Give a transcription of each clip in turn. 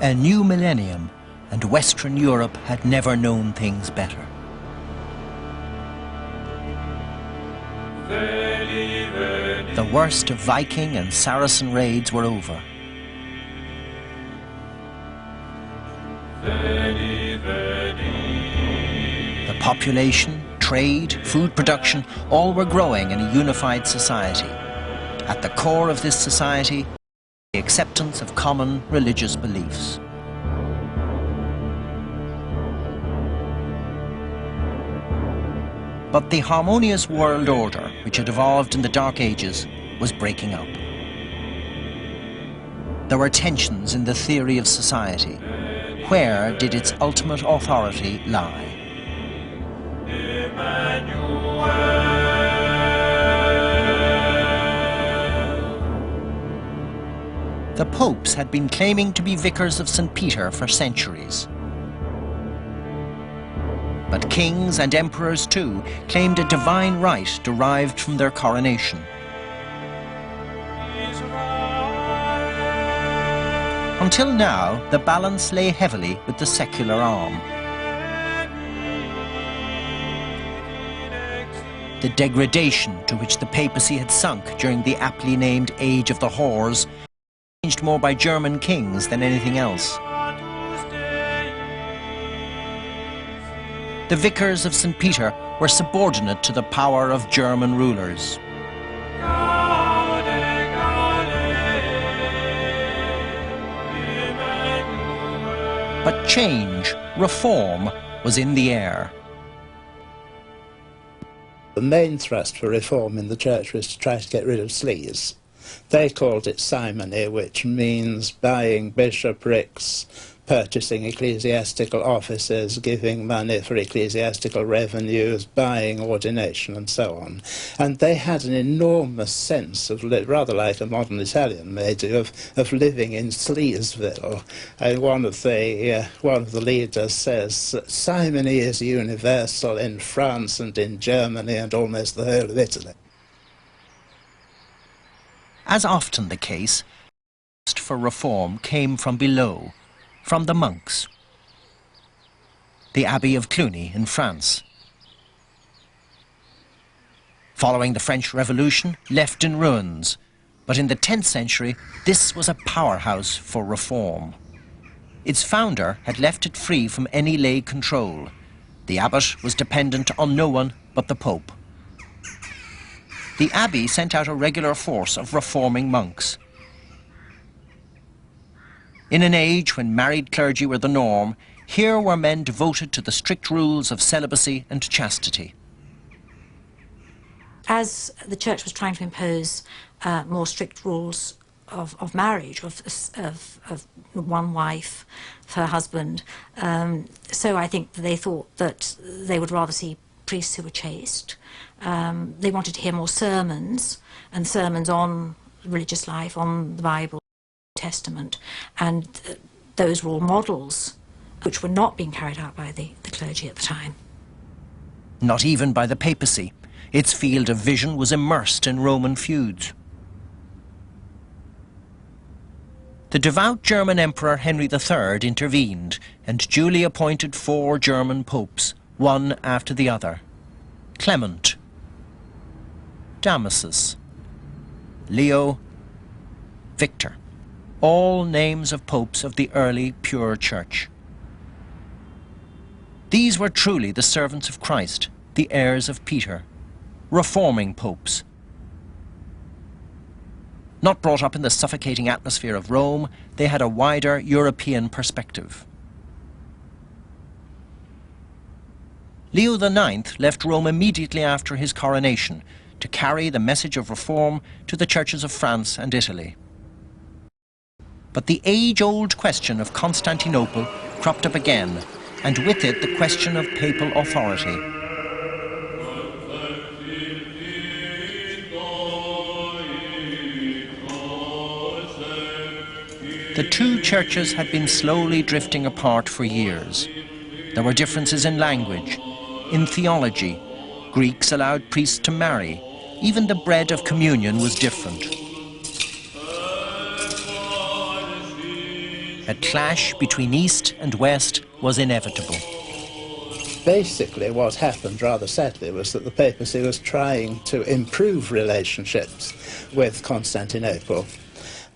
A new millennium, and Western Europe had never known things better. The worst of Viking and Saracen raids were over. The population, trade, food production, all were growing in a unified society. At the core of this society, the acceptance of common religious beliefs. But the harmonious world order, which had evolved in the Dark Ages, was breaking up. There were tensions in the theory of society. Where did its ultimate authority lie? The popes had been claiming to be vicars of St. Peter for centuries. But kings and emperors too claimed a divine right derived from their coronation. Until now, the balance lay heavily with the secular arm. The degradation to which the papacy had sunk during the aptly named Age of the Whores changed more by German kings than anything else. The vicars of St. Peter were subordinate to the power of German rulers. But change, reform, was in the air. The main thrust for reform in the church was to try to get rid of sleaze. They called it simony, which means buying bishoprics, purchasing ecclesiastical offices, giving money for ecclesiastical revenues, buying ordination, and so on. And they had an enormous sense of, rather like a modern Italian may do, of living in Sleazeville. And one of the leaders says, simony is universal in France and in Germany and almost the whole of Italy. As often the case, the quest for reform came from below, from the monks. The Abbey of Cluny in France. Following the French Revolution, left in ruins, but in the 10th century, this was a powerhouse for reform. Its founder had left it free from any lay control. The abbot was dependent on no one but the Pope. The abbey sent out a regular force of reforming monks. In an age when married clergy were the norm, here were men devoted to the strict rules of celibacy and chastity. As the church was trying to impose more strict rules of marriage, of one wife for her husband, so I think they thought that they would rather see priests who were chaste. They wanted to hear more sermons, and sermons on religious life, on the Bible, Testament, and those were all models which were not being carried out by the clergy at the time. Not even by the papacy. Its field of vision was immersed in Roman feuds. The devout German Emperor Henry III intervened and duly appointed 4 German popes, one after the other. Clement, Damasus, Leo, Victor. All names of popes of the early pure church. These were truly the servants of Christ, the heirs of Peter, reforming popes. Not brought up in the suffocating atmosphere of Rome, they had a wider European perspective. Leo IX left Rome immediately after his coronation to carry the message of reform to the churches of France and Italy. But the age-old question of Constantinople cropped up again, and with it the question of papal authority. The two churches had been slowly drifting apart for years. There were differences in language, in theology. Greeks allowed priests to marry. Even the bread of communion was different. A clash between East and West was inevitable. Basically, what happened, rather sadly, was that the papacy was trying to improve relationships with Constantinople,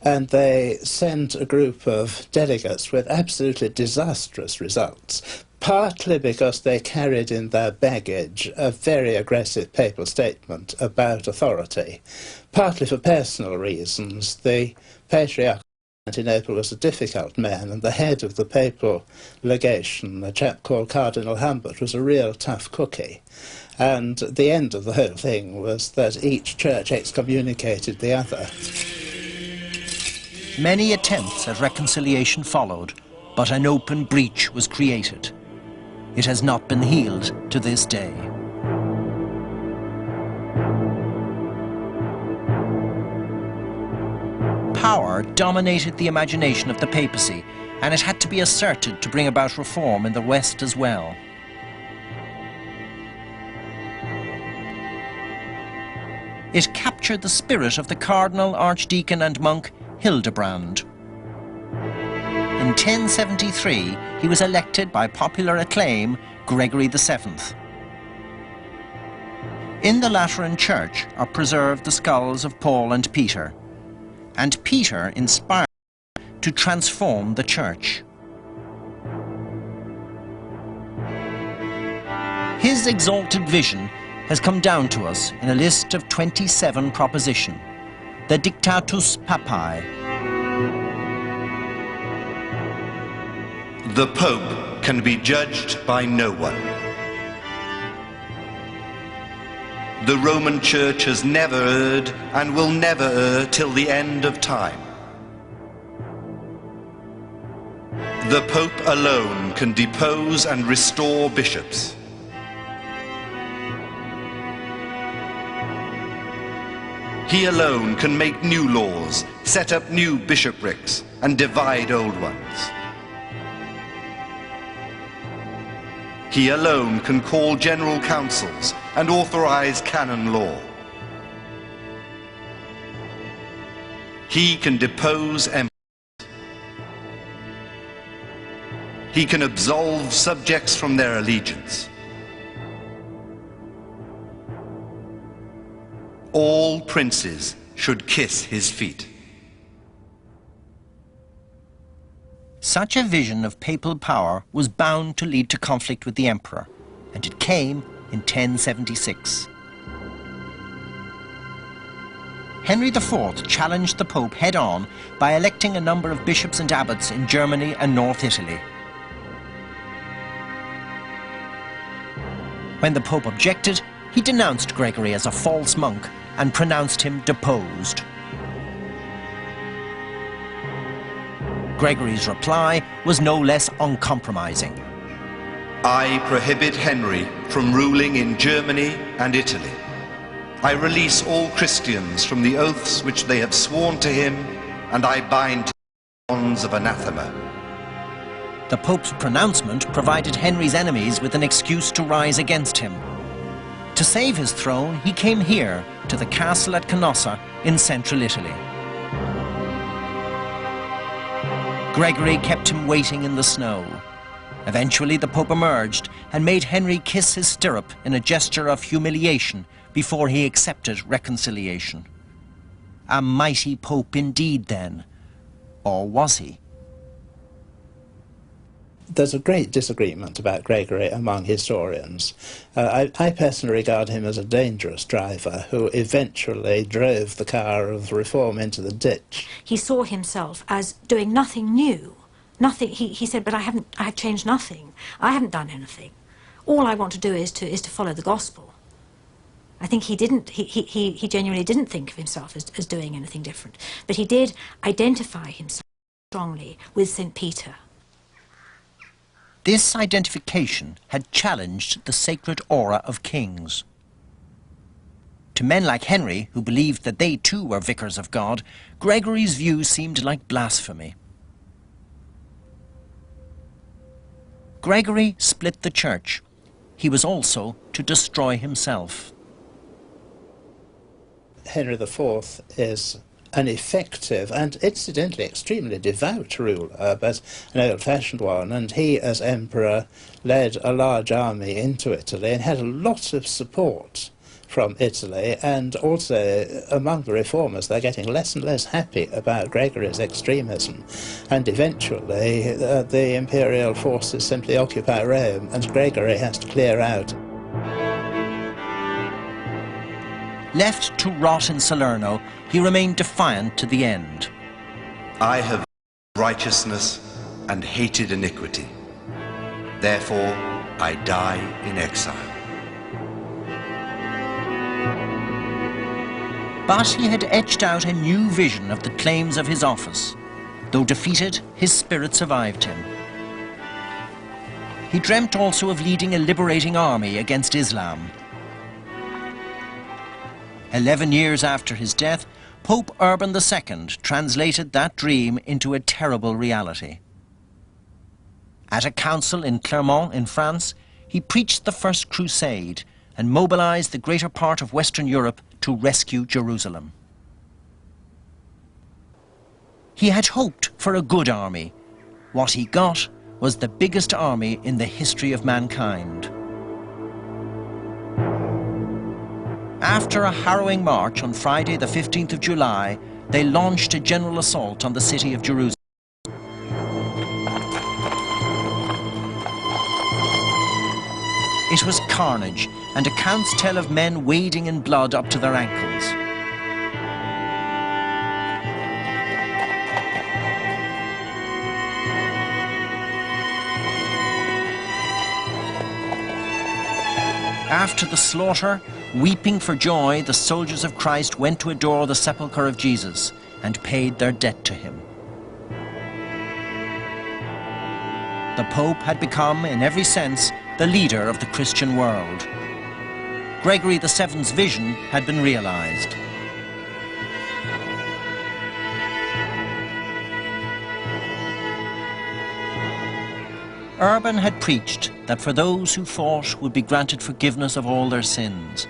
and they sent a group of delegates with absolutely disastrous results, partly because they carried in their baggage a very aggressive papal statement about authority, partly for personal reasons. The Patriarch Constantinople was a difficult man, and the head of the papal legation, a chap called Cardinal Humbert, was a real tough cookie. And the end of the whole thing was that each church excommunicated the other. Many attempts at reconciliation followed, but an open breach was created. It has not been healed to this day. Power dominated the imagination of the papacy, and it had to be asserted to bring about reform in the West as well. It captured the spirit of the cardinal, archdeacon and monk Hildebrand. In 1073, he was elected by popular acclaim Gregory VII. In the Lateran Church are preserved the skulls of Paul and Peter, and Peter inspired to transform the Church. His exalted vision has come down to us in a list of 27 propositions, the Dictatus Papae. The Pope can be judged by no one. The Roman Church has never erred and will never err till the end of time. The Pope alone can depose and restore bishops. He alone can make new laws, set up new bishoprics, and divide old ones. He alone can call general councils and authorize canon law. He can depose emperors. He can absolve subjects from their allegiance. All princes should kiss his feet. Such a vision of papal power was bound to lead to conflict with the emperor, and it came in 1076. Henry IV challenged the Pope head-on by electing a number of bishops and abbots in Germany and North Italy. When the Pope objected, he denounced Gregory as a false monk and pronounced him deposed. Gregory's reply was no less uncompromising. I prohibit Henry from ruling in Germany and Italy. I release all Christians from the oaths which they have sworn to him, and I bind to the bonds of anathema. The Pope's pronouncement provided Henry's enemies with an excuse to rise against him. To save his throne, he came here, to the castle at Canossa in central Italy. Gregory kept him waiting in the snow. Eventually, the Pope emerged and made Henry kiss his stirrup in a gesture of humiliation before he accepted reconciliation. A mighty Pope indeed, then. Or was he? There's a great disagreement about Gregory among historians. I personally regard him as a dangerous driver who eventually drove the car of reform into the ditch. He saw himself as doing nothing new. Nothing. He said, but I have changed nothing. I haven't done anything. All I want to do is to follow the gospel. I think he genuinely didn't think of himself as doing anything different. But he did identify himself strongly with St. Peter. This identification had challenged the sacred aura of kings. To men like Henry, who believed that they too were vicars of God, Gregory's view seemed like blasphemy. Gregory split the church. He was also to destroy himself. Henry IV is an effective and incidentally extremely devout ruler, but an old-fashioned one, and he as emperor led a large army into Italy and had a lot of support from Italy, and also among the reformers they're getting less and less happy about Gregory's extremism, and eventually the imperial forces simply occupy Rome and Gregory has to clear out. Left to rot in Salerno, he remained defiant to the end. I have righteousness and hated iniquity. Therefore, I die in exile. But he had etched out a new vision of the claims of his office. Though defeated, his spirit survived him. He dreamt also of leading a liberating army against Islam. 11 years after his death, Pope Urban II translated that dream into a terrible reality. At a council in Clermont in France, he preached the First Crusade and mobilized the greater part of Western Europe to rescue Jerusalem. He had hoped for a good army. What he got was the biggest army in the history of mankind. After a harrowing march on Friday the 15th of July, they launched a general assault on the city of Jerusalem. It was carnage, and accounts tell of men wading in blood up to their ankles. After the slaughter, weeping for joy, the soldiers of Christ went to adore the sepulchre of Jesus and paid their debt to him. The Pope had become, in every sense, the leader of the Christian world. Gregory VII's vision had been realized. Urban had preached that for those who fought would be granted forgiveness of all their sins.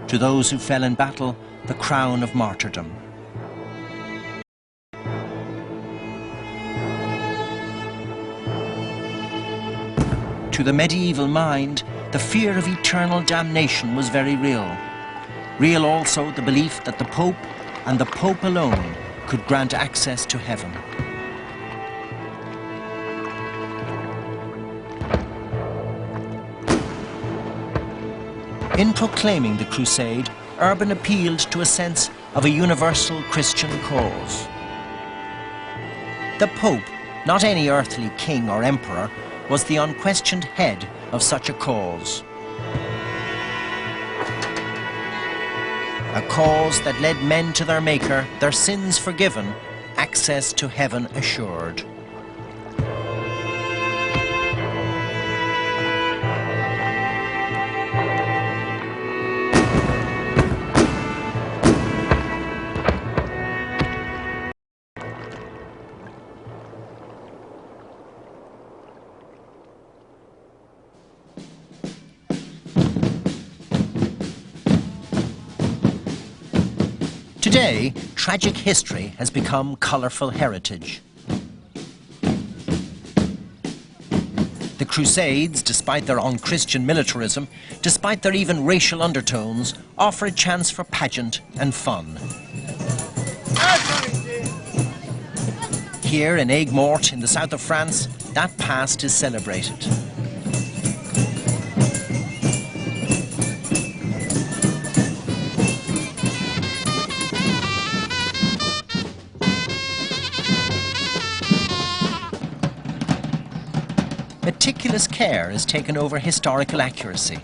To those who fell in battle, the crown of martyrdom. To the medieval mind, the fear of eternal damnation was very real. Real also the belief that the Pope, and the Pope alone, could grant access to heaven. In proclaiming the crusade, Urban appealed to a sense of a universal Christian cause. The Pope, not any earthly king or emperor, was the unquestioned head of such a cause. A cause that led men to their Maker, their sins forgiven, access to heaven assured. Today, tragic history has become colourful heritage. The Crusades, despite their un-Christian militarism, despite their even racial undertones, offer a chance for pageant and fun. Here in Aigues-Mortes, in the south of France, that past is celebrated. Meticulous care is taken over historical accuracy.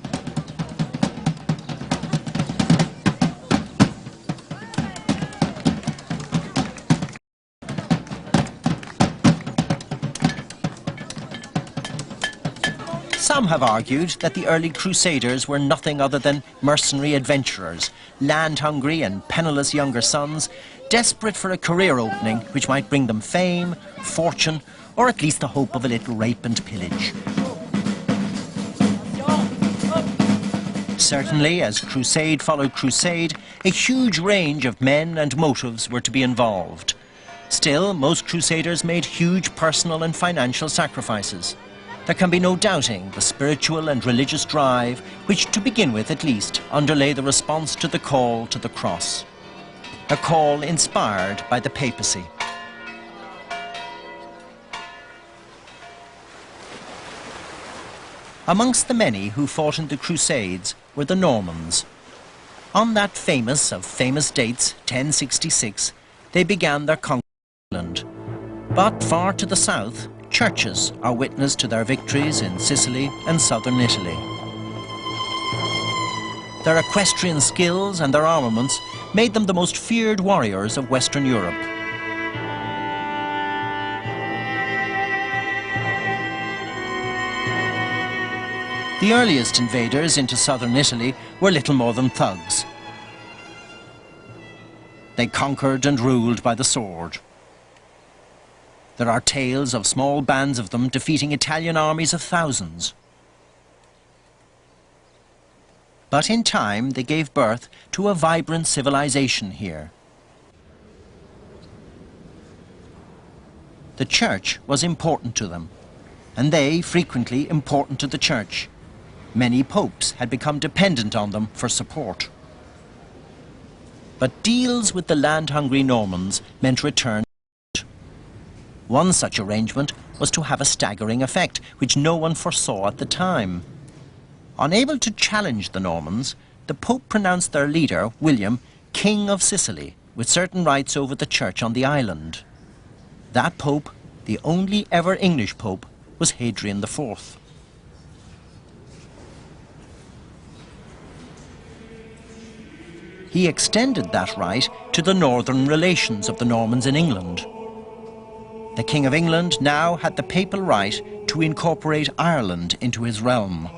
Some have argued that the early Crusaders were nothing other than mercenary adventurers, land-hungry and penniless younger sons, desperate for a career opening which might bring them fame, fortune, or at least the hope of a little rape and pillage. Certainly, as crusade followed crusade, a huge range of men and motives were to be involved. Still, most crusaders made huge personal and financial sacrifices. There can be no doubting the spiritual and religious drive, which, to begin with at least, underlay the response to the call to the cross. A call inspired by the papacy. Amongst the many who fought in the Crusades were the Normans. On that famous of famous dates, 1066, they began their conquest of England. But far to the south, churches are witness to their victories in Sicily and southern Italy. Their equestrian skills and their armaments made them the most feared warriors of Western Europe. The earliest invaders into southern Italy were little more than thugs. They conquered and ruled by the sword. There are tales of small bands of them defeating Italian armies of thousands. But in time they gave birth to a vibrant civilization here. The church was important to them, and they frequently important to the church. Many popes had become dependent on them for support. But deals with the land-hungry Normans meant return. One such arrangement was to have a staggering effect, which no one foresaw at the time. Unable to challenge the Normans, the Pope pronounced their leader, William, King of Sicily, with certain rights over the church on the island. That Pope, the only ever English Pope, was Hadrian IV. He extended that right to the northern relations of the Normans in England. The King of England now had the papal right to incorporate Ireland into his realm.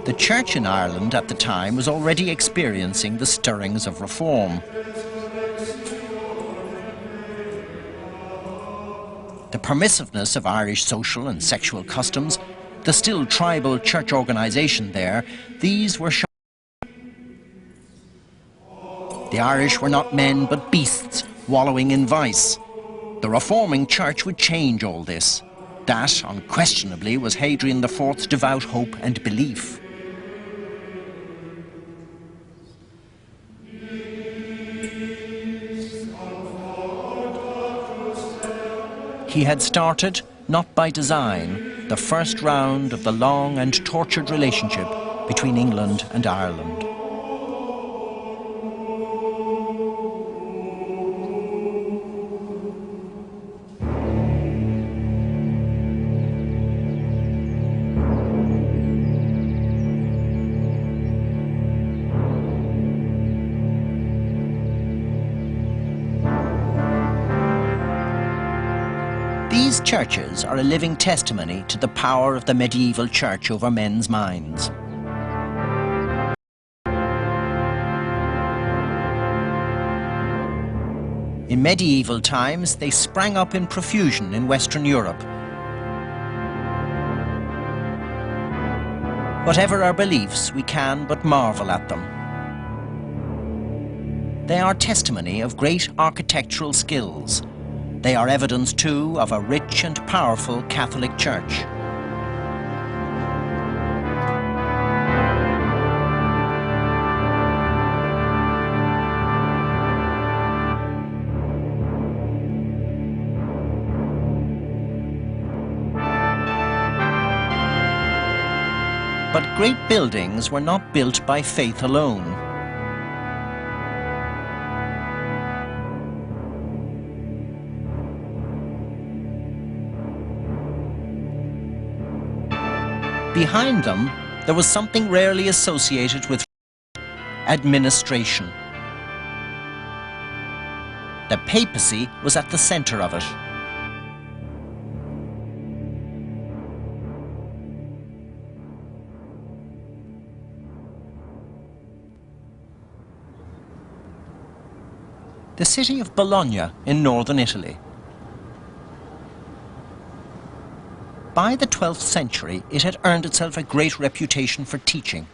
The church in Ireland at the time was already experiencing the stirrings of reform. The permissiveness of Irish social and sexual customs, the still tribal church organisation there, these were shocked. The Irish were not men but beasts, wallowing in vice. The reforming church would change all this. That, unquestionably, was Hadrian IV's devout hope and belief. He had started, not by design, the first round of the long and tortured relationship between England and Ireland. These churches are a living testimony to the power of the medieval church over men's minds. In medieval times, they sprang up in profusion in Western Europe. Whatever our beliefs, we can but marvel at them. They are testimony of great architectural skills. They are evidence, too, of a rich and powerful Catholic Church. But great buildings were not built by faith alone. Behind them, there was something rarely associated with administration. The papacy was at the centre of it. The city of Bologna in northern Italy. By the 12th century, it had earned itself a great reputation for teaching.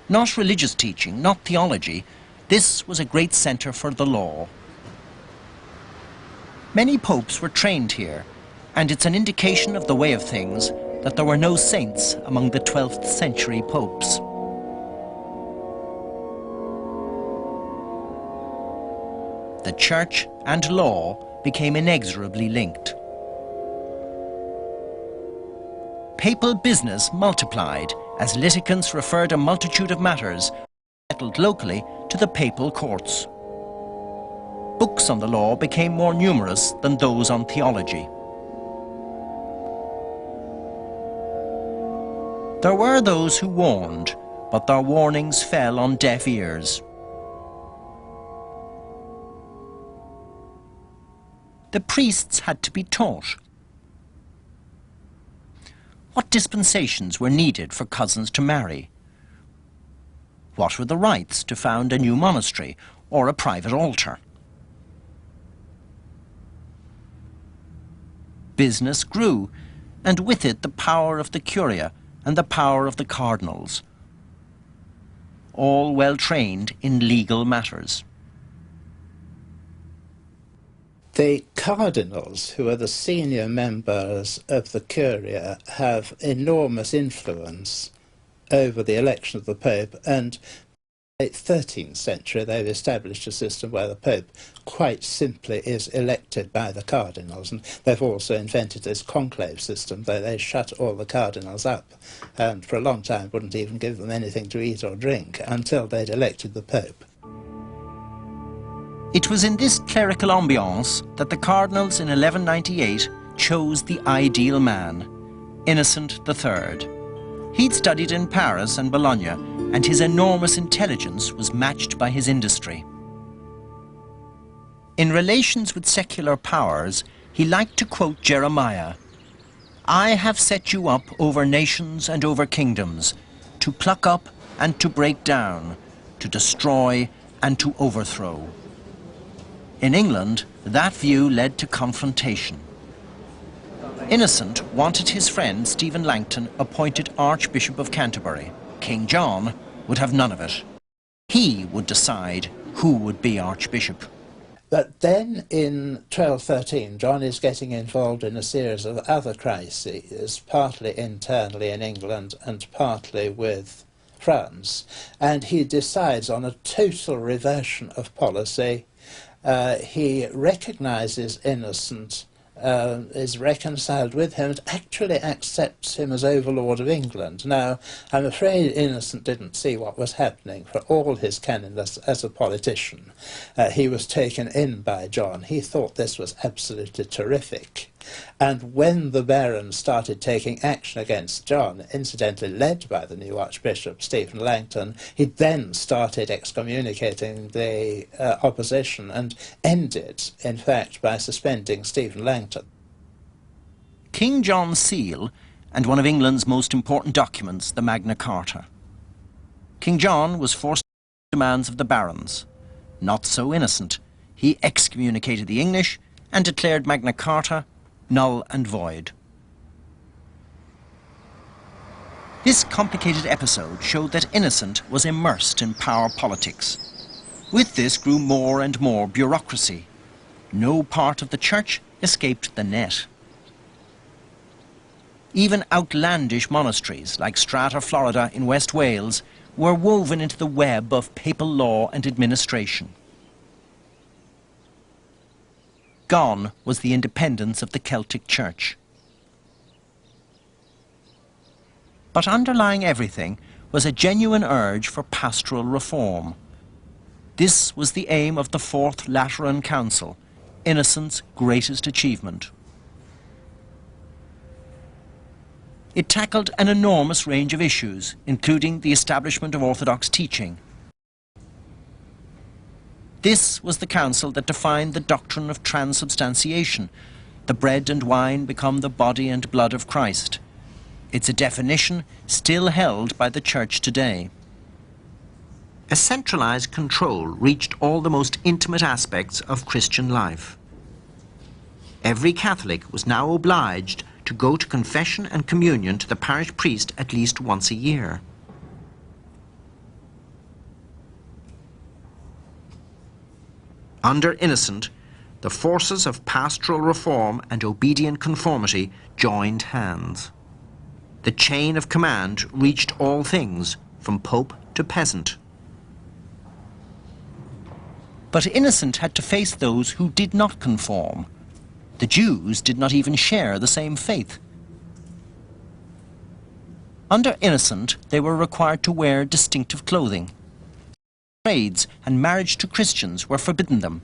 Not religious teaching, not theology. This was a great centre for the law. Many popes were trained here, and it's an indication of the way of things that there were no saints among the 12th century popes. The church and law became inexorably linked. Papal business multiplied as litigants referred a multitude of matters settled locally to the papal courts. Books on the law became more numerous than those on theology. There were those who warned, but their warnings fell on deaf ears. The priests had to be taught. What dispensations were needed for cousins to marry? What were the rites to found a new monastery or a private altar? Business grew, and with it the power of the curia and the power of the cardinals, all well trained in legal matters. The cardinals, who are the senior members of the Curia, have enormous influence over the election of the Pope, and in the 13th century they've established a system where the Pope quite simply is elected by the cardinals, and they've also invented this conclave system where they shut all the cardinals up and for a long time wouldn't even give them anything to eat or drink until they'd elected the Pope. It was in this clerical ambiance that the cardinals in 1198 chose the ideal man, Innocent III. He'd studied in Paris and Bologna, and his enormous intelligence was matched by his industry. In relations with secular powers, he liked to quote Jeremiah, "I have set you up over nations and over kingdoms, to pluck up and to break down, to destroy and to overthrow." In England, that view led to confrontation. Innocent wanted his friend Stephen Langton appointed Archbishop of Canterbury. King John would have none of it. He would decide who would be Archbishop. But then in 1213, John is getting involved in a series of other crises, partly internally in England and partly with France, and he decides on a total reversion of policy. He recognises Innocent, is reconciled with him, and actually accepts him as overlord of England. Now, I'm afraid Innocent didn't see what was happening. For all his canniness as a politician, he was taken in by John. He thought this was absolutely terrific. And when the barons started taking action against John, incidentally led by the new Archbishop, Stephen Langton, he then started excommunicating the opposition and ended, in fact, by suspending Stephen Langton. King John's seal and one of England's most important documents, the Magna Carta. King John was forced to the demands of the barons. Not so Innocent. He excommunicated the English and declared Magna Carta null and void. This complicated episode showed that Innocent was immersed in power politics. With this grew more and more bureaucracy. No part of the church escaped the net. Even outlandish monasteries like Strata, Florida in West Wales were woven into the web of papal law and administration. Gone was the independence of the Celtic Church. But underlying everything was a genuine urge for pastoral reform. This was the aim of the Fourth Lateran Council, Innocent's greatest achievement. It tackled an enormous range of issues, including the establishment of Orthodox teaching. This was the council that defined the doctrine of transubstantiation. The bread and wine become the body and blood of Christ. It's a definition still held by the Church today. A centralized control reached all the most intimate aspects of Christian life. Every Catholic was now obliged to go to confession and communion to the parish priest at least once a year. Under Innocent, the forces of pastoral reform and obedient conformity joined hands. The chain of command reached all things, from pope to peasant. But Innocent had to face those who did not conform. The Jews did not even share the same faith. Under Innocent, they were required to wear distinctive clothing. Trades and marriage to Christians were forbidden them.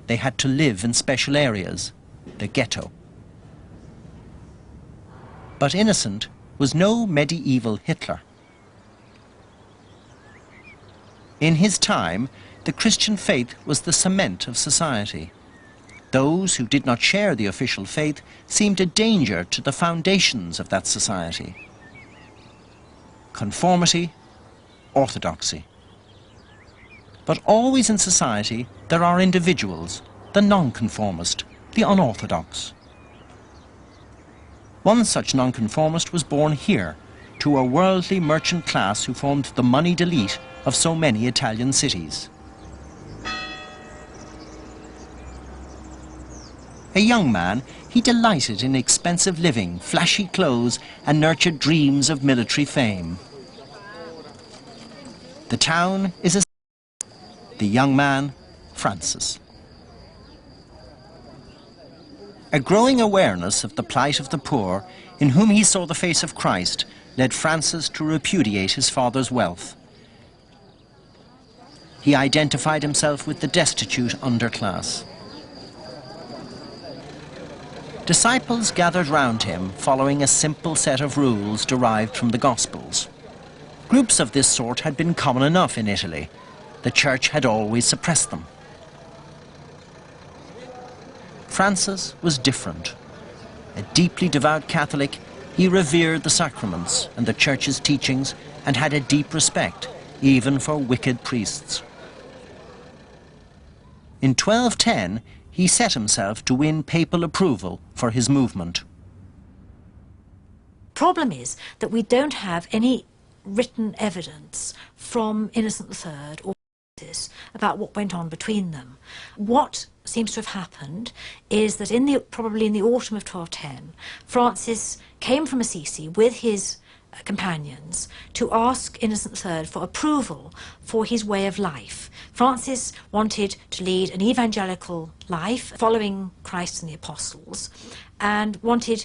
They had to live in special areas, the ghetto. But Innocent was no medieval Hitler. In his time, the Christian faith was the cement of society. Those who did not share the official faith seemed a danger to the foundations of that society. Conformity, orthodoxy. But always in society there are individuals, the nonconformist, the unorthodox. One such nonconformist was born here, to a worldly merchant class who formed the moneyed elite of so many Italian cities. A young man, he delighted in expensive living, flashy clothes, and nurtured dreams of military fame. The town is a... The young man, Francis. A growing awareness of the plight of the poor, in whom he saw the face of Christ, led Francis to repudiate his father's wealth. He identified himself with the destitute underclass. Disciples gathered round him, following a simple set of rules derived from the Gospels. Groups of this sort had been common enough in Italy. The Church had always suppressed them. Francis was different. A deeply devout Catholic, he revered the sacraments and the Church's teachings and had a deep respect, even for wicked priests. In 1210, he set himself to win papal approval for his movement. Problem is that we don't have any written evidence from Innocent III or about what went on between them. What seems to have happened is that probably in the autumn of 1210, Francis came from Assisi with his companions to ask Innocent III for approval for his way of life. Francis wanted to lead an evangelical life, following Christ and the Apostles, and wanted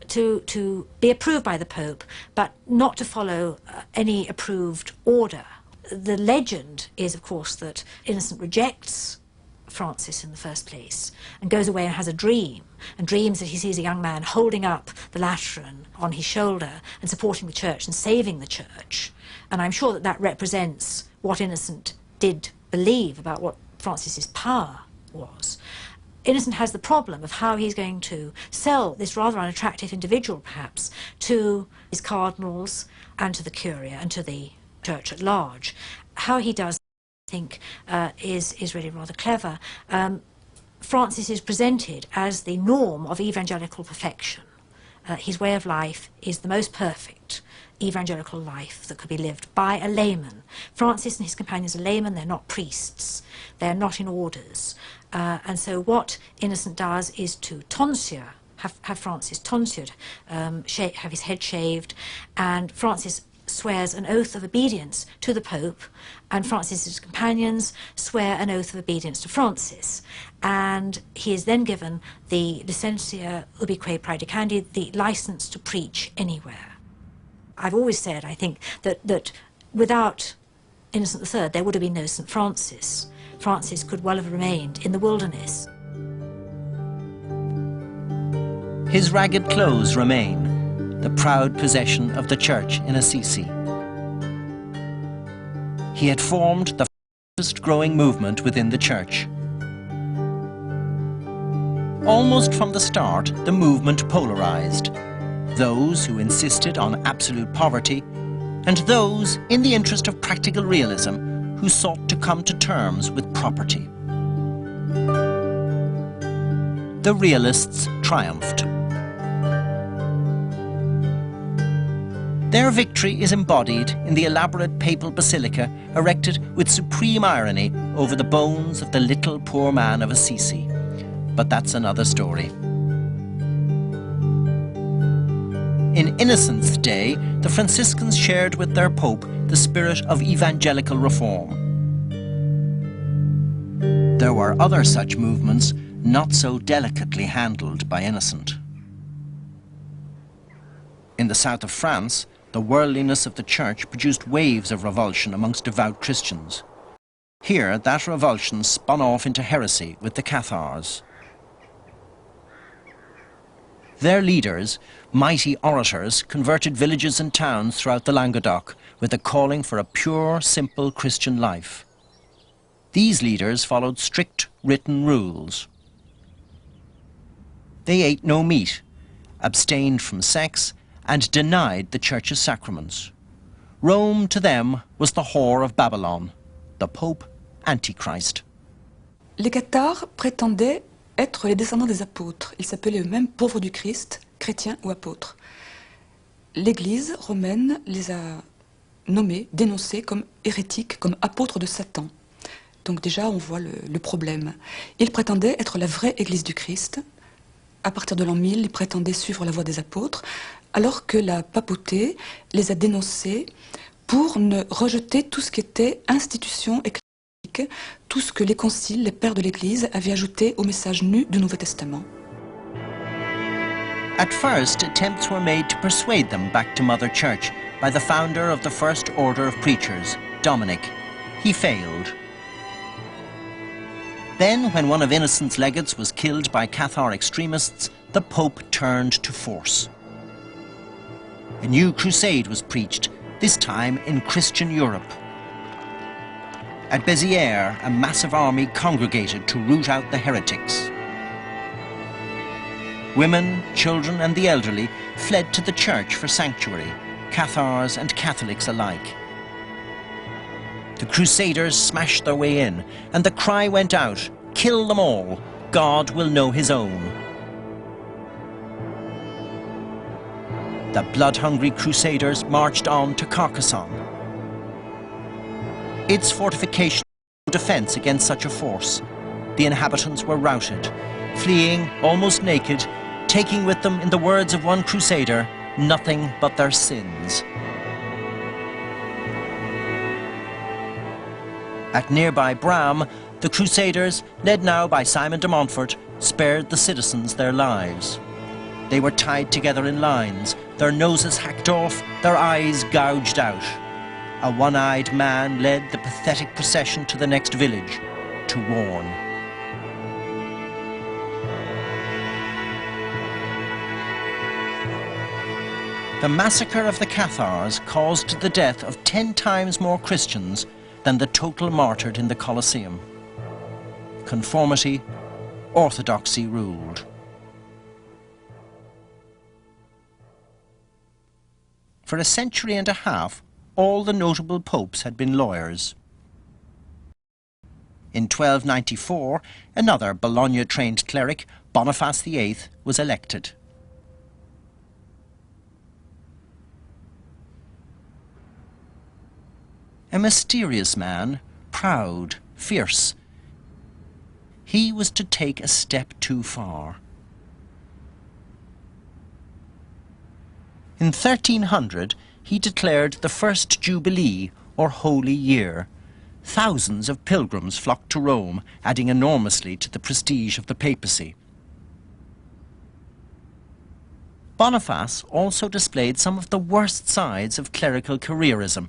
to be approved by the Pope, but not to follow any approved order. The legend is, of course, that Innocent rejects Francis in the first place and goes away and has a dream, and dreams that he sees a young man holding up the Lateran on his shoulder and supporting the Church and saving the Church. And I'm sure that that represents what Innocent did believe about what Francis's power was. Innocent has the problem of how he's going to sell this rather unattractive individual, perhaps, to his cardinals and to the Curia and to the Church at large. How he does, I think, is really rather clever. Francis is presented as the norm of evangelical perfection. His way of life is the most perfect evangelical life that could be lived by a layman. Francis and his companions are laymen, they're not priests, they're not in orders. And so what Innocent does is to tonsure, have Francis tonsured, have his head shaved, and Francis swears an oath of obedience to the Pope, and Francis's companions swear an oath of obedience to Francis. And he is then given the licentia ubique praedicandi, the license to preach anywhere. I've always said, I think, that without Innocent III, there would have been no St. Francis. Francis could well have remained in the wilderness. His ragged clothes remain, the proud possession of the Church in Assisi. He had formed the fastest growing movement within the Church. Almost from the start, the movement polarized. Those who insisted on absolute poverty, and those, in the interest of practical realism, who sought to come to terms with property. The realists triumphed. Their victory is embodied in the elaborate papal basilica erected with supreme irony over the bones of the little poor man of Assisi. But that's another story. In Innocent's day, the Franciscans shared with their Pope the spirit of evangelical reform. There were other such movements not so delicately handled by Innocent. In the south of France, the worldliness of the church produced waves of revulsion amongst devout Christians. Here, that revulsion spun off into heresy with the Cathars. Their leaders, mighty orators, converted villages and towns throughout the Languedoc with a calling for a pure, simple Christian life. These leaders followed strict written rules. They ate no meat, abstained from sex, and denied the Church's sacraments. Rome, to them, was the whore of Babylon, the Pope Antichrist. Les Cathars prétendaient être les descendants des apôtres. Ils s'appelaient eux-mêmes pauvres du Christ, chrétiens ou apôtres. L'Église romaine les a nommés, dénoncés comme hérétiques, comme apôtres de Satan. Donc déjà, on voit le problème. Ils prétendaient être la vraie Église du Christ. À partir de l'an 1000, ils prétendaient suivre la voie des apôtres, alors que la papauté les a dénoncés pour ne rejeter tout ce qui était institution ecclésiastique, tout ce que les conciles, les pères de l'Église, avaient ajouté au message nu du Nouveau Testament. At first, attempts were made to persuade them back to Mother Church by the founder of the First Order of Preachers, Dominic. He failed. Then, when one of Innocent's legates was killed by Cathar extremists, the Pope turned to force. A new crusade was preached, this time in Christian Europe. At Béziers, a massive army congregated to root out the heretics. Women, children and the elderly fled to the church for sanctuary, Cathars and Catholics alike. The Crusaders smashed their way in, and the cry went out, "Kill them all, God will know his own." The blood-hungry Crusaders marched on to Carcassonne. Its fortifications were no defence against such a force. The inhabitants were routed, fleeing almost naked, taking with them, in the words of one Crusader, nothing but their sins. At nearby Bram, the Crusaders, led now by Simon de Montfort, spared the citizens their lives. They were tied together in lines, their noses hacked off, their eyes gouged out. A one-eyed man led the pathetic procession to the next village, to warn. The massacre of the Cathars caused the death of 10 times more Christians than the total martyred in the Colosseum. Conformity, orthodoxy ruled. For a century and a half, all the notable popes had been lawyers. In 1294, another Bologna-trained cleric, Boniface VIII, was elected. A mysterious man, proud, fierce. He was to take a step too far. In 1300, he declared the first Jubilee, or Holy Year. Thousands of pilgrims flocked to Rome, adding enormously to the prestige of the papacy. Boniface also displayed some of the worst sides of clerical careerism,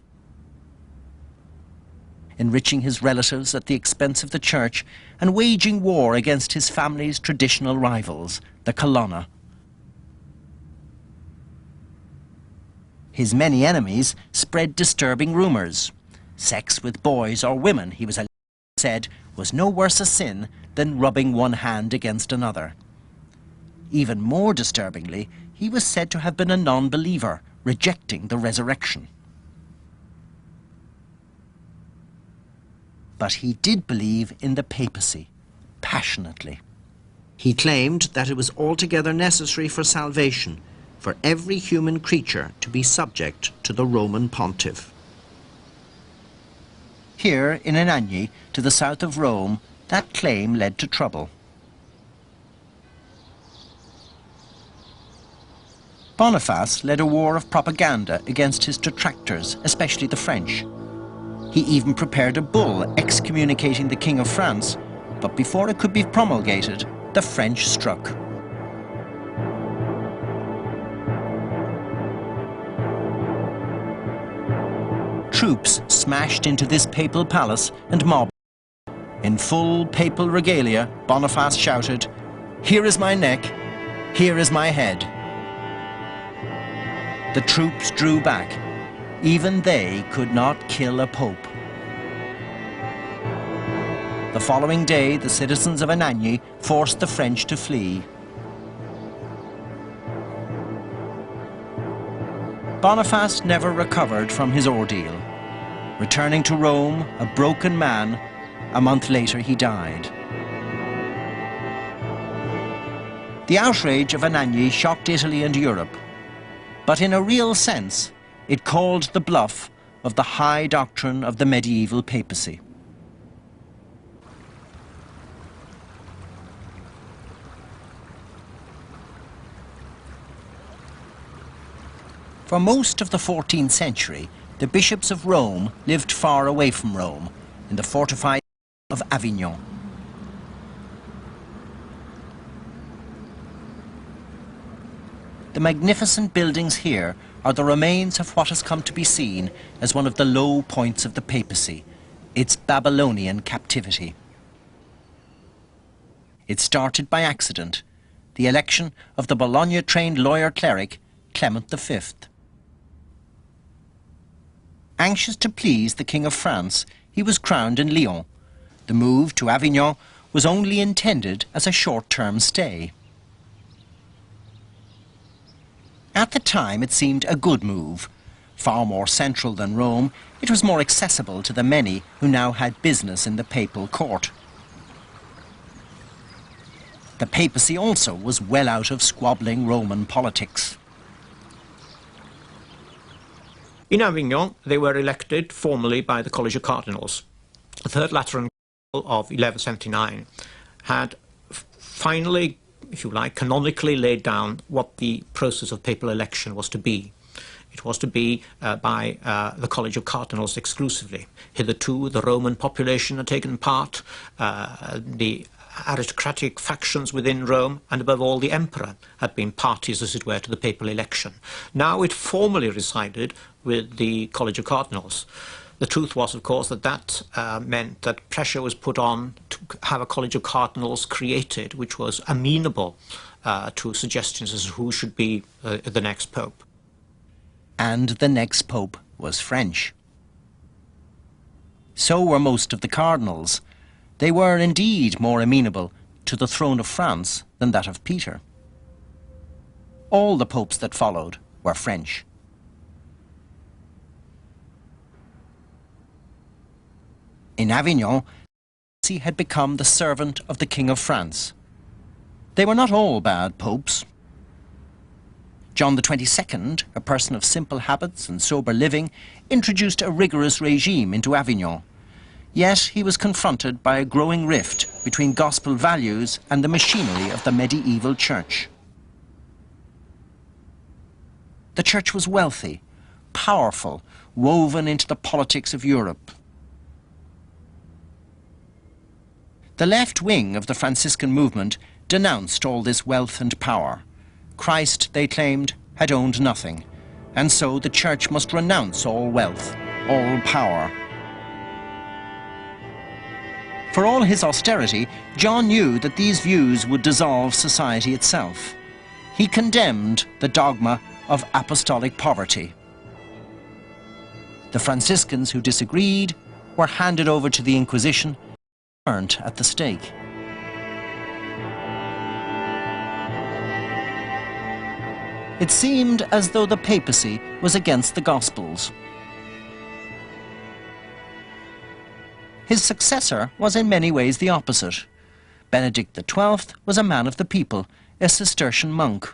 enriching his relatives at the expense of the church and waging war against his family's traditional rivals, the Colonna. His many enemies spread disturbing rumours. Sex with boys or women, he was said, was no worse a sin than rubbing one hand against another. Even more disturbingly, he was said to have been a non-believer, rejecting the resurrection. But he did believe in the papacy, passionately. He claimed that it was altogether necessary for salvation, for every human creature to be subject to the Roman pontiff. Here in Anagni, to the south of Rome, that claim led to trouble. Boniface led a war of propaganda against his detractors, especially the French. He even prepared a bull excommunicating the King of France, but before it could be promulgated, the French struck. Troops smashed into this papal palace and mobbed. In full papal regalia, Boniface shouted, "Here is my neck, here is my head." The troops drew back. Even they could not kill a pope. The following day, the citizens of Anagni forced the French to flee. Boniface never recovered from his ordeal. Returning to Rome, a broken man, a month later he died. The outrage of Anagni shocked Italy and Europe, but in a real sense, it called the bluff of the high doctrine of the medieval papacy. For most of the 14th century, the bishops of Rome lived far away from Rome, in the fortified of Avignon. The magnificent buildings here are the remains of what has come to be seen as one of the low points of the papacy, its Babylonian captivity. It started by accident, the election of the Bologna-trained lawyer-cleric Clement V. Anxious to please the King of France, he was crowned in Lyon. The move to Avignon was only intended as a short-term stay. At the time, it seemed a good move. Far more central than Rome, it was more accessible to the many who now had business in the papal court. The papacy also was well out of squabbling Roman politics. In Avignon, they were elected formally by the College of Cardinals. The Third Lateran Council of 1179 had finally, if you like, canonically laid down what the process of papal election was to be. It was to be by the College of Cardinals exclusively. Hitherto, the Roman population had taken part, the aristocratic factions within Rome, and above all the emperor, had been parties, as it were, to the papal election. Now it formally resided with the College of Cardinals. The truth was, of course, that meant that pressure was put on to have a College of Cardinals created, which was amenable to suggestions as to who should be the next pope. And the next pope was French. So were most of the cardinals. They were indeed more amenable to the throne of France than that of Peter. All the popes that followed were French. In Avignon, he had become the servant of the King of France. They were not all bad popes. John XXII, a person of simple habits and sober living, introduced a rigorous regime into Avignon. Yet he was confronted by a growing rift between gospel values and the machinery of the medieval church. The church was wealthy, powerful, woven into the politics of Europe. The left wing of the Franciscan movement denounced all this wealth and power. Christ, they claimed, had owned nothing, and so the church must renounce all wealth, all power. For all his austerity, John knew that these views would dissolve society itself. He condemned the dogma of apostolic poverty. The Franciscans who disagreed were handed over to the Inquisition, burnt at the stake. It seemed as though the papacy was against the Gospels. His successor was in many ways the opposite. Benedict XII was a man of the people, a Cistercian monk.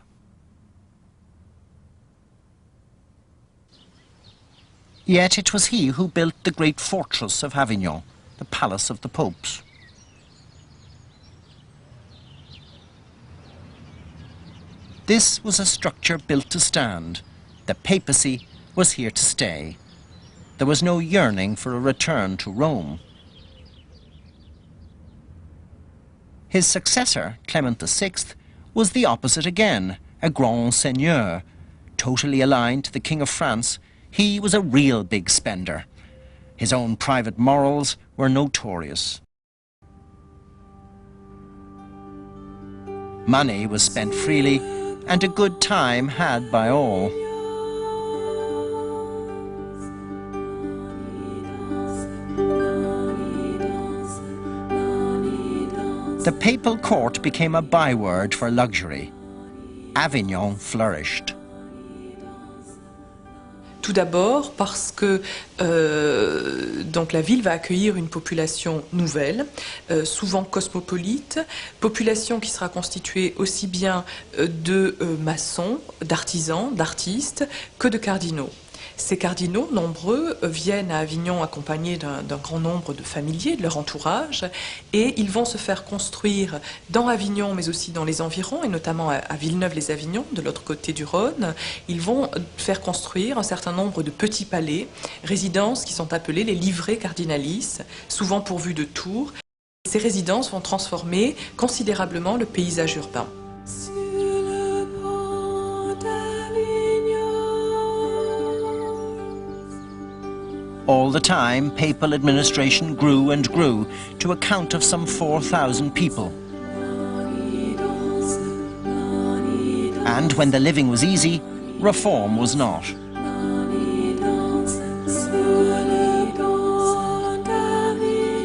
Yet it was he who built the great fortress of Avignon, the palace of the popes. This was a structure built to stand. The papacy was here to stay. There was no yearning for a return to Rome. His successor, Clement VI, was the opposite again, a grand seigneur. Totally aligned to the King of France, he was a real big spender. His own private morals were notorious. Money was spent freely, and a good time had by all. The papal court became a byword for luxury. Avignon flourished. Tout d'abord parce que donc la ville va accueillir une population nouvelle, souvent cosmopolite, population qui sera constituée aussi bien de maçons, d'artisans, d'artistes que de cardinaux. Ces cardinaux, nombreux, viennent à Avignon accompagnés d'un grand nombre de familiers, de leur entourage, et ils vont se faire construire dans Avignon, mais aussi dans les environs, et notamment à Villeneuve-les-Avignon, de l'autre côté du Rhône. Ils vont faire construire un certain nombre de petits palais, résidences qui sont appelées les livrées cardinalices, souvent pourvues de tours. Ces résidences vont transformer considérablement le paysage urbain. All the time, papal administration grew and grew to a count of some 4,000 people. And when the living was easy, reform was not.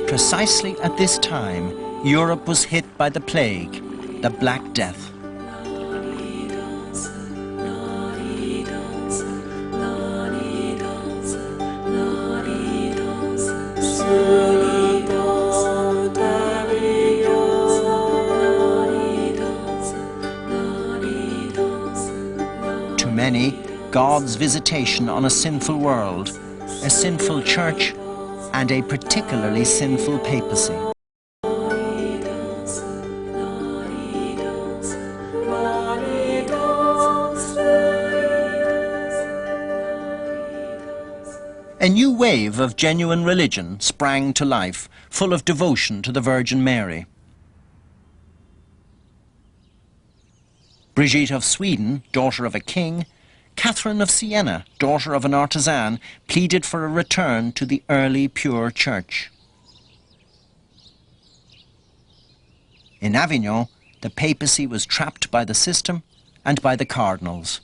Precisely at this time, Europe was hit by the plague, the Black Death. To many, God's visitation on a sinful world, a sinful church, and a particularly sinful papacy. A new wave of genuine religion sprang to life, full of devotion to the Virgin Mary. Brigitte of Sweden, daughter of a king, Catherine of Siena, daughter of an artisan, pleaded for a return to the early pure church. In Avignon, the papacy was trapped by the system and by the cardinals.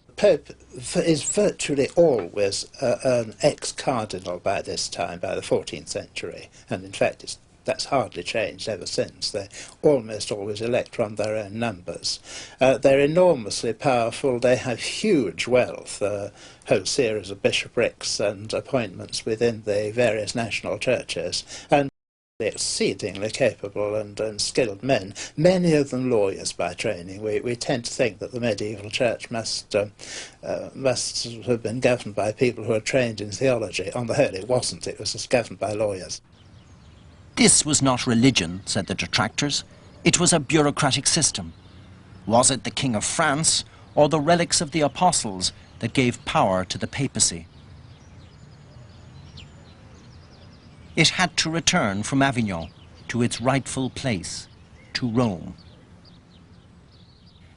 The Pope is virtually always an ex-cardinal by this time, by the 14th century, and in fact that's hardly changed ever since. They almost always elect from their own numbers. They're enormously powerful, they have huge wealth, a whole series of bishoprics and appointments within the various national churches, and exceedingly capable and skilled men, many of them lawyers by training. We tend to think that the medieval church must have been governed by people who are trained in theology. On the whole, it wasn't. It was just governed by lawyers. This was not religion, said the detractors. It was a bureaucratic system. Was it the King of France or the relics of the apostles that gave power to the papacy? It had to return from Avignon to its rightful place, to Rome.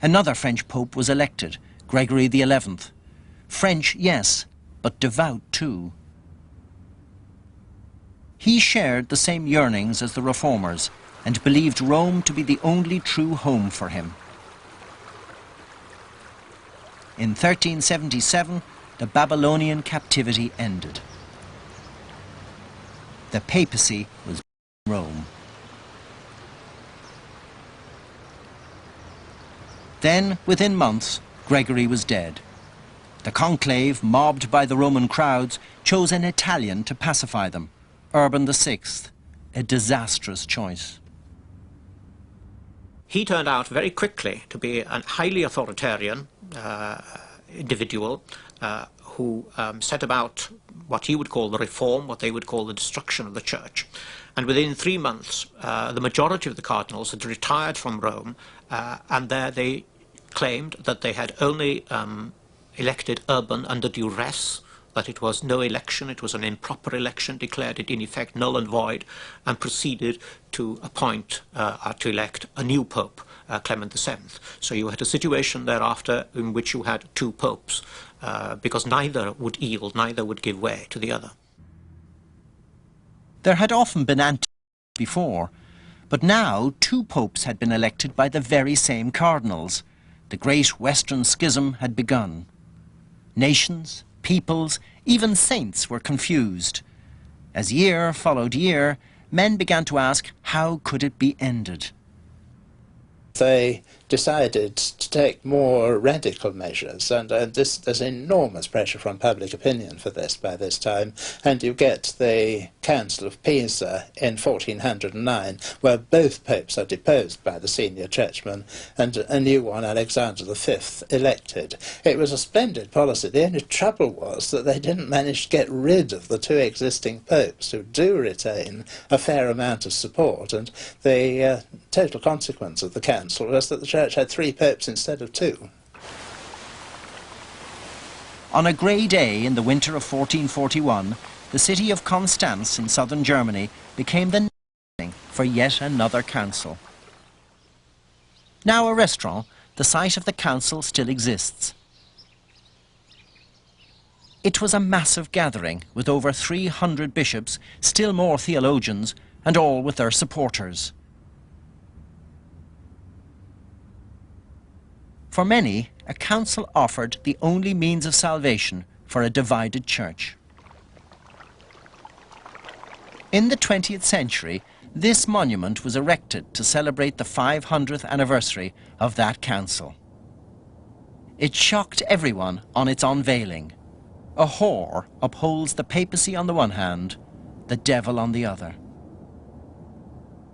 Another French pope was elected, Gregory XI. French, yes, but devout too. He shared the same yearnings as the reformers and believed Rome to be the only true home for him. In 1377, the Babylonian captivity ended. The papacy was Rome. Then, within months, Gregory was dead. The conclave, mobbed by the Roman crowds, chose an Italian to pacify them, Urban VI, a disastrous choice. He turned out very quickly to be a highly authoritarian individual who set about what he would call the reform, what they would call the destruction of the church. And within 3 months, the majority of the cardinals had retired from Rome, and there they claimed that they had only elected Urban under duress, that it was no election, it was an improper election, declared it in effect null and void, and proceeded to appoint, to elect a new pope, Clement VII. So you had a situation thereafter in which you had 2 popes, because neither would yield, neither would give way to the other. There had often been anti before, but now 2 popes had been elected by the very same cardinals. The great Western Schism had begun. Nations, peoples, even saints were confused. As year followed year, men began to ask, how could it be ended? They decided to take more radical measures, and there's enormous pressure from public opinion for this by this time, and you get the Council of Pisa in 1409, where both popes are deposed by the senior churchmen, and a new one, Alexander V, elected. It was a splendid policy. The only trouble was that they didn't manage to get rid of the 2 existing popes, who do retain a fair amount of support, and the total consequence of the council was that the church had 3 popes instead of 2. On a grey day in the winter of 1441, the city of Constance in southern Germany became the setting for yet another council. Now a restaurant, the site of the council still exists. It was a massive gathering with over 300 bishops, still more theologians, and all with their supporters. For many, a council offered the only means of salvation for a divided church. In the 20th century, this monument was erected to celebrate the 500th anniversary of that council. It shocked everyone on its unveiling. A whore upholds the papacy on the one hand, the devil on the other.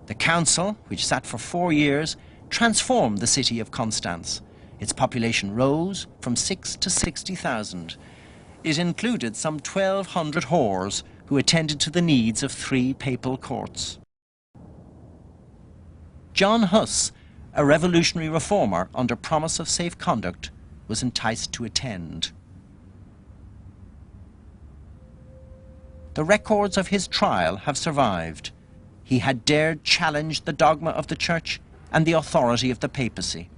The council, which sat for 4 years, transformed the city of Constance. Its population rose from 6 to 60,000. It included some 1,200 whores who attended to the needs of 3 papal courts. John Huss, a revolutionary reformer under promise of safe conduct, was enticed to attend. The records of his trial have survived. He had dared challenge the dogma of the Church and the authority of the papacy.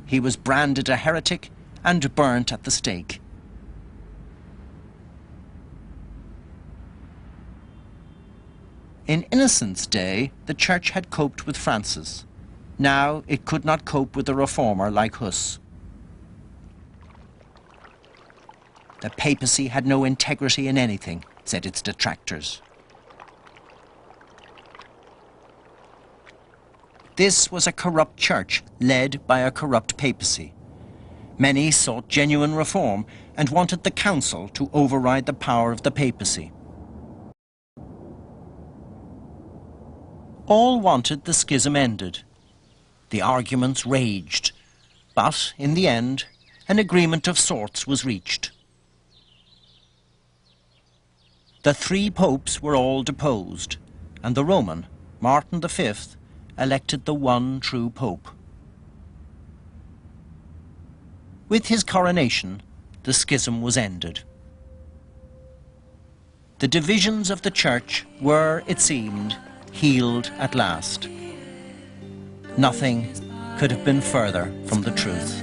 He was branded a heretic and burnt at the stake. In Innocent's day, the Church had coped with Francis. Now it could not cope with a reformer like Huss. The papacy had no integrity in anything, said its detractors. This was a corrupt church led by a corrupt papacy. Many sought genuine reform and wanted the council to override the power of the papacy. All wanted the schism ended. The arguments raged, but in the end, an agreement of sorts was reached. The 3 popes were all deposed, and the Roman, Martin V, elected the one true pope. With his coronation, the schism was ended. The divisions of the Church were, it seemed, healed at last. Nothing could have been further from the truth.